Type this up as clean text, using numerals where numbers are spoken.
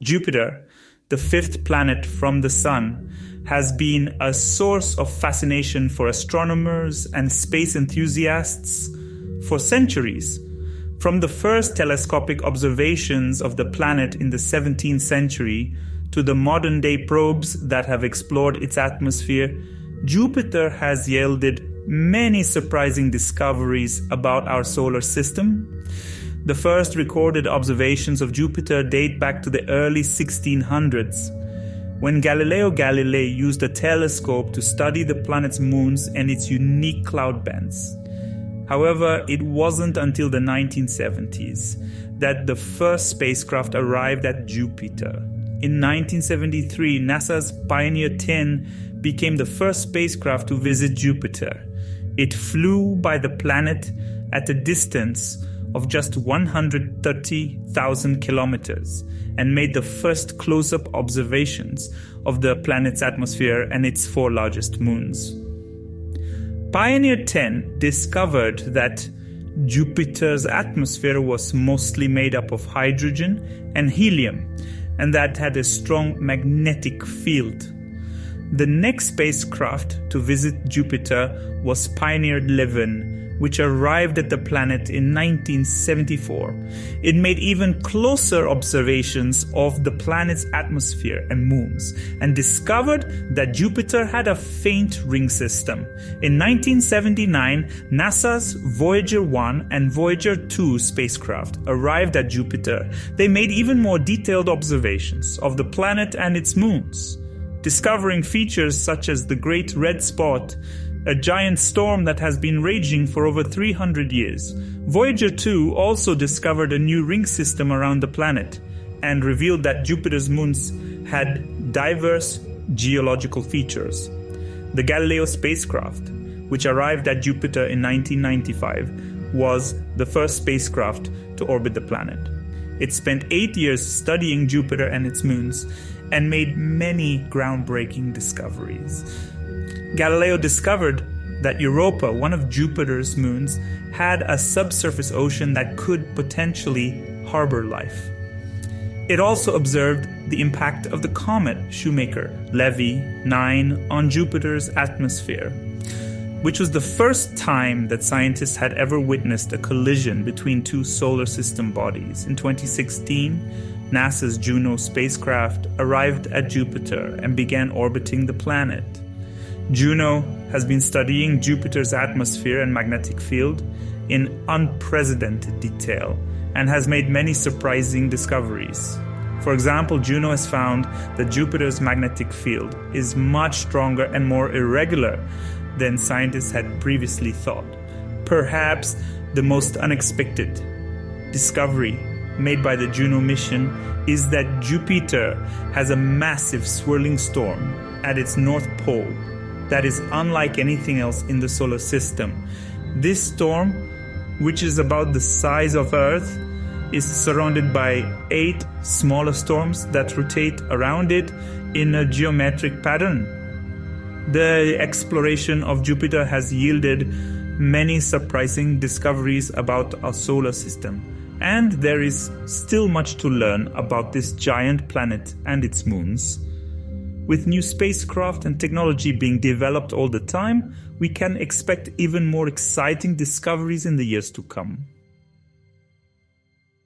Jupiter, the fifth planet from the Sun, has been a source of fascination for astronomers and space enthusiasts for centuries. From the first telescopic observations of the planet in the 17th century to the modern-day probes that have explored its atmosphere, Jupiter has yielded many surprising discoveries about our solar system. The first recorded observations of Jupiter date back to the early 1600s, when Galileo Galilei used a telescope to study the planet's moons and its unique cloud bands. However, it wasn't until the 1970s that the first spacecraft arrived at Jupiter. In 1973, NASA's Pioneer 10 became the first spacecraft to visit Jupiter. It flew by the planet at a distance of just 130,000 kilometers and made the first close-up observations of the planet's atmosphere and its 4 largest moons. Pioneer 10 discovered that Jupiter's atmosphere was mostly made up of hydrogen and helium, and that had a strong magnetic field. The next spacecraft to visit Jupiter was Pioneer 11, which arrived at the planet in 1974. It made even closer observations of the planet's atmosphere and moons and discovered that Jupiter had a faint ring system. In 1979, NASA's Voyager 1 and Voyager 2 spacecraft arrived at Jupiter. They made even more detailed observations of the planet and its moons, discovering features such as the Great Red Spot, a giant storm that has been raging for over 300 years. Voyager 2 also discovered a new ring system around the planet and revealed that Jupiter's moons had diverse geological features. The Galileo spacecraft, which arrived at Jupiter in 1995, was the first spacecraft to orbit the planet. It spent 8 years studying Jupiter and its moons and made many groundbreaking discoveries. Galileo discovered that Europa, one of Jupiter's moons, had a subsurface ocean that could potentially harbor life. It also observed the impact of the comet Shoemaker-Levy 9 on Jupiter's atmosphere, which was the first time that scientists had ever witnessed a collision between 2 solar system bodies. In 2016, NASA's Juno spacecraft arrived at Jupiter and began orbiting the planet. Juno has been studying Jupiter's atmosphere and magnetic field in unprecedented detail and has made many surprising discoveries. For example, Juno has found that Jupiter's magnetic field is much stronger and more irregular than scientists had previously thought. Perhaps the most unexpected discovery made by the Juno mission is that Jupiter has a massive swirling storm at its north pole that is unlike anything else in the solar system. This storm, which is about the size of Earth, is surrounded by 8 smaller storms that rotate around it in a geometric pattern. The exploration of Jupiter has yielded many surprising discoveries about our solar system, and there is still much to learn about this giant planet and its moons. With new spacecraft and technology being developed all the time, we can expect even more exciting discoveries in the years to come.